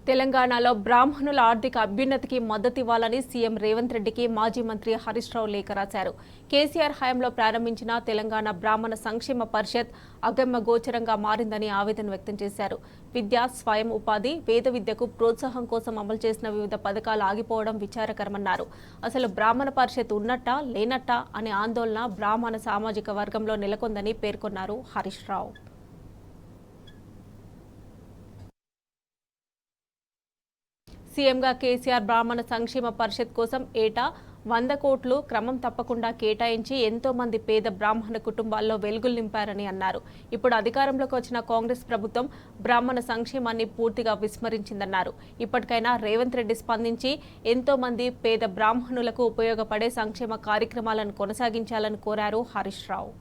తెలంగాణలో బ్రాహ్మణుల ఆర్థిక అభ్యున్నతికి మద్దతివ్వాలని సీఎం రేవంత్ రెడ్డికి మాజీ మంత్రి హరీష్ రావు లేఖ రాశారు. కేసీఆర్ హయాంలో ప్రారంభించిన తెలంగాణ బ్రాహ్మణ సంక్షేమ పరిషత్ అగమ్య గోచరంగా మారిందని ఆవేదన వ్యక్తం చేశారు. విద్య, స్వయం ఉపాధి, వేద విద్యకు ప్రోత్సాహం కోసం అమలు చేసిన వివిధ పథకాలు ఆగిపోవడం విచారకరమన్నారు. అసలు బ్రాహ్మణ పరిషత్ ఉన్నట్టా లేనట్టా అనే ఆందోళన బ్రాహ్మణ సామాజిక వర్గంలో నెలకొందని పేర్కొన్నారు హరీష్ రావు. సీఎంగా కేసీఆర్ బ్రాహ్మణ సంక్షేమ పరిషత్ కోసం ఏటా 100 కోట్లు క్రమం తప్పకుండా కేటాయించి ఎంతో మంది పేద బ్రాహ్మణ కుటుంబాల్లో వెలుగులు నింపారని అన్నారు. ఇప్పుడు అధికారంలోకి వచ్చిన కాంగ్రెస్ ప్రభుత్వం బ్రాహ్మణ సంక్షేమాన్ని పూర్తిగా విస్మరించిందన్నారు. ఇప్పటికైనా రేవంత్ రెడ్డి స్పందించి ఎంతో మంది పేద బ్రాహ్మణులకు ఉపయోగపడే సంక్షేమ కార్యక్రమాలను కొనసాగించాలని కోరారు హరీష్ రావు.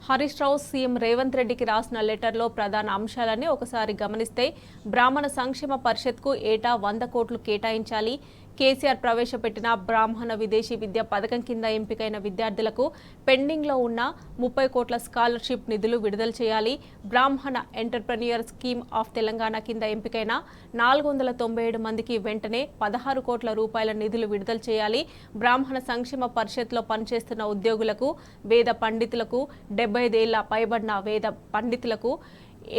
హరీష్ రావు సీఎం రేవంత్ రెడ్డికి రాసిన లెటర్లో ప్రధాన అంశాలని ఒకసారి గమనిస్తే బ్రాహ్మణ సంక్షేమ పరిషత్కు ఏటా 100 కోట్లు కేటాయించాలి. కేసీఆర్ ప్రవేశపెట్టిన బ్రాహ్మణ విదేశీ విద్య పథకం కింద ఎంపికైన విద్యార్థులకు పెండింగ్లో ఉన్న 30 కోట్ల స్కాలర్షిప్ నిధులు విడుదల చేయాలి. బ్రాహ్మణ ఎంటర్ప్రెన్యూర్ స్కీమ్ ఆఫ్ తెలంగాణ కింద ఎంపికైన 497 మందికి వెంటనే 16 కోట్ల రూపాయల నిధులు విడుదల చేయాలి. బ్రాహ్మణ సంక్షేమ పరిషత్లో పనిచేస్తున్న ఉద్యోగులకు, వేద పండితులకు, 75 ఏళ్ల పైబడిన వేద పండితులకు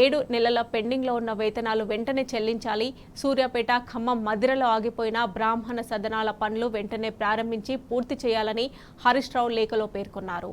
7 నెలల పెండింగ్లో ఉన్న వేతనాలు వెంటనే చెల్లించాలి. సూర్యాపేట, ఖమ్మం, మదిరలో ఆగిపోయిన బ్రాహ్మణ సదనాల పనులు వెంటనే ప్రారంభించి పూర్తి చేయాలని హరీష్ రావు లేఖలో పేర్కొన్నారు.